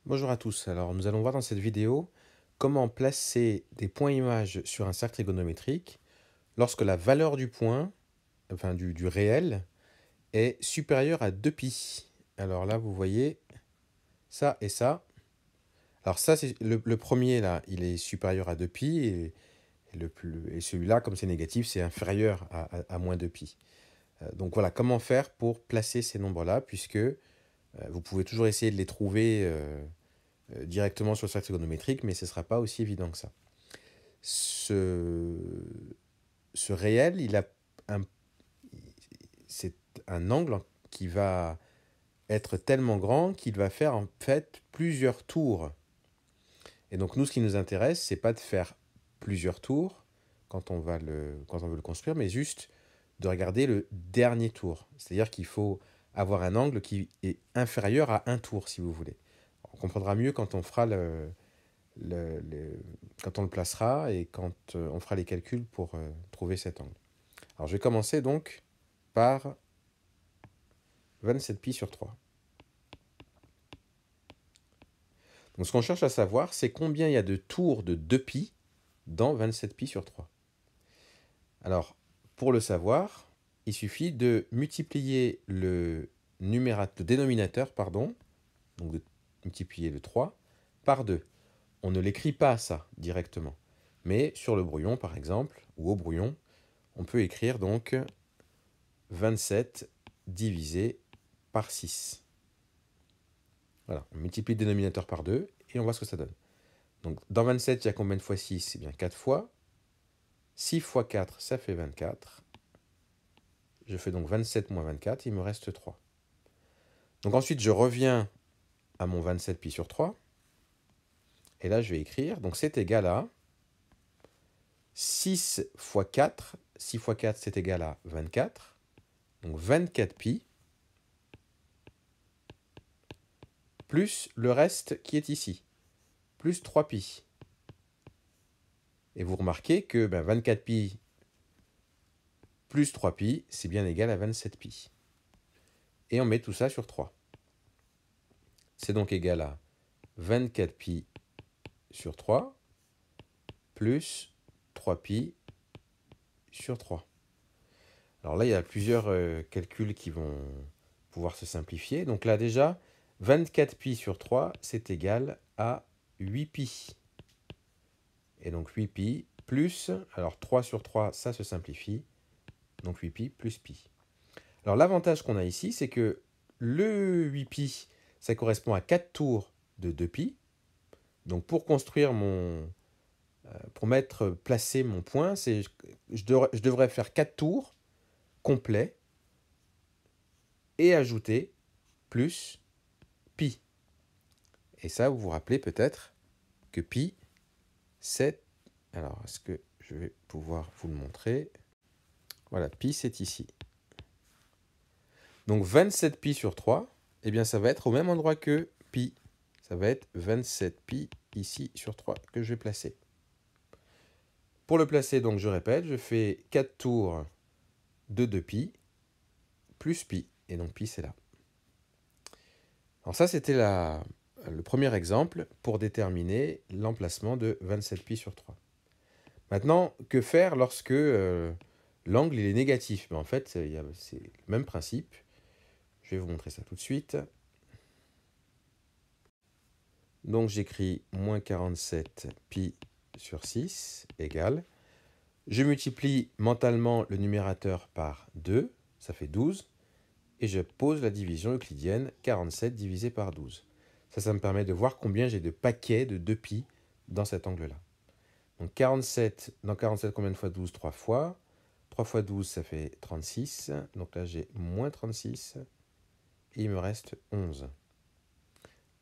Bonjour à tous, alors nous allons voir dans cette vidéo comment placer des points images sur un cercle trigonométrique lorsque la valeur du point, enfin du réel, est supérieure à 2π. Alors là vous voyez ça et ça. Alors ça c'est le premier là, il est supérieur à 2π et celui-là comme c'est négatif c'est inférieur à moins 2π. Donc voilà comment faire pour placer ces nombres-là puisque vous pouvez toujours essayer de les trouver directement sur le cercle trigonométrique, mais ce ne sera pas aussi évident que ça. Ce, ce réel, c'est un angle qui va être tellement grand qu'il va faire en fait plusieurs tours. Et donc nous, ce qui nous intéresse, c'est pas de faire plusieurs tours quand on veut le construire, mais juste de regarder le dernier tour. C'est-à-dire qu'il faut avoir un angle qui est inférieur à un tour, si vous voulez. On comprendra mieux quand on fera quand on le placera et quand on fera les calculs pour trouver cet angle. Alors je vais commencer donc par 27π sur 3. Donc ce qu'on cherche à savoir, c'est combien il y a de tours de 2π dans 27π sur 3. Alors pour le savoir, il suffit de multiplier le dénominateur, donc de multiplier le 3 par 2. On ne l'écrit pas ça directement, mais sur le brouillon par exemple, ou au brouillon, on peut écrire donc 27 divisé par 6. Voilà, on multiplie le dénominateur par 2 et on voit ce que ça donne. Donc dans 27, il y a combien de fois 6? C'est bien 4 fois. 6 fois 4, ça fait 24. Je fais donc 27 moins 24, il me reste 3. Donc ensuite, je reviens à mon 27π sur 3. Et là, je vais écrire, donc c'est égal à 6 fois 4. 6 fois 4, c'est égal à 24. Donc 24π plus le reste qui est ici, plus 3π. Et vous remarquez que 24π plus 3π, c'est bien égal à 27π. Et on met tout ça sur 3. C'est donc égal à 24π sur 3 plus 3π sur 3. Alors là, il y a plusieurs calculs qui vont pouvoir se simplifier. Donc là déjà, 24π sur 3, c'est égal à 8π. Et donc 8π plus, alors 3 sur 3, ça se simplifie, donc 8π plus pi. Alors l'avantage qu'on a ici, c'est que le 8π, ça correspond à 4 tours de 2π. Donc pour construire placer mon point, je devrais faire 4 tours complets et ajouter plus pi. Et ça, vous vous rappelez peut-être que pi, c'est... Alors, est-ce que je vais pouvoir vous le montrer? Voilà, pi, c'est ici. Donc 27π sur 3, eh bien ça va être au même endroit que pi. Ça va être 27π ici sur 3 que je vais placer. Pour le placer, donc je répète, je fais 4 tours de 2π plus pi. Et donc pi, c'est là. Alors ça, c'était le premier exemple pour déterminer l'emplacement de 27π sur 3. Maintenant, que faire lorsque l'angle est négatif? En fait, c'est le même principe. Je vais vous montrer ça tout de suite. Donc j'écris moins 47 pi sur 6 égale. Je multiplie mentalement le numérateur par 2, ça fait 12. Et je pose la division euclidienne, 47 divisé par 12. Ça me permet de voir combien j'ai de paquets de 2π dans cet angle-là. Donc 47, dans 47, combien de fois 12? 3 fois. 3 fois 12, ça fait 36. Donc là, j'ai moins 36. Et il me reste 11.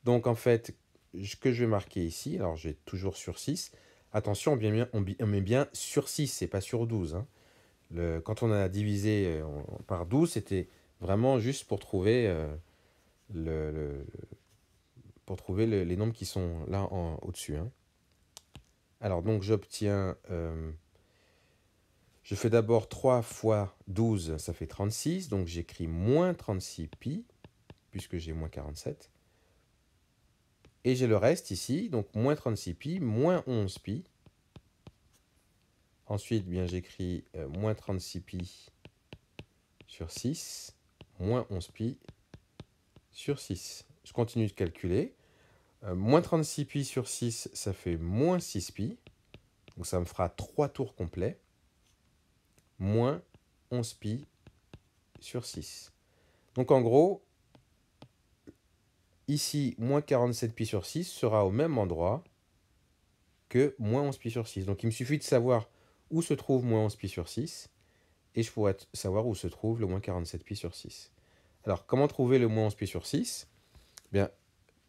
Donc en fait, ce que je vais marquer ici, alors j'ai toujours sur 6. Attention, on met bien sur 6, c'est pas sur 12. Hein. Quand on a divisé par 12, c'était vraiment juste pour trouver, les nombres qui sont là au-dessus. Hein. Alors donc j'obtiens... je fais d'abord 3 fois 12, ça fait 36. Donc j'écris moins 36π, puisque j'ai moins 47. Et j'ai le reste ici, donc moins 36π, moins 11π. Ensuite, bien j'écris moins 36π sur 6, moins 11π sur 6. Je continue de calculer. Moins 36π sur 6, ça fait moins 6π. Donc ça me fera 3 tours complets. Moins 11π sur 6. Donc en gros, ici, moins 47π sur 6 sera au même endroit que moins 11π sur 6. Donc il me suffit de savoir où se trouve moins 11π sur 6, et je pourrais savoir où se trouve le moins 47π sur 6. Alors, comment trouver le moins 11π sur 6 ? Bien,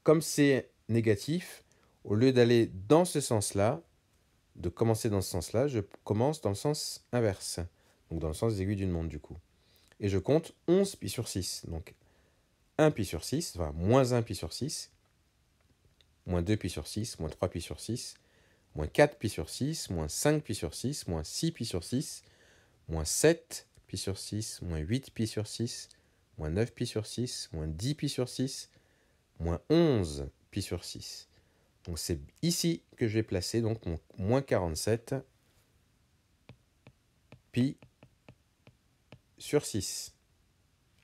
comme c'est négatif, au lieu d'aller dans ce sens-là, de commencer dans ce sens-là, je commence dans le sens inverse, donc dans le sens des aiguilles d'une montre du coup. Et je compte 11π sur 6, donc 1π sur 6, enfin moins 1π sur 6, moins 2π sur 6, moins 3π sur 6, moins 4π sur 6, moins 5π sur 6, moins 6π sur 6, moins 7π sur 6, moins 8π sur 6, moins 9π sur 6, moins 10π sur 6, moins 11π sur 6. Donc c'est ici que je vais placer donc mon moins 47π sur 6.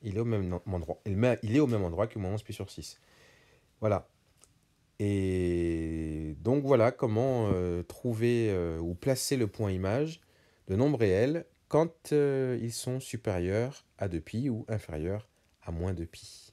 Il est au même endroit, il est au même endroit que moins 11π sur 6. Voilà. Et donc voilà comment trouver ou placer le point image de nombres réels quand ils sont supérieurs à 2π ou inférieurs à moins 2π.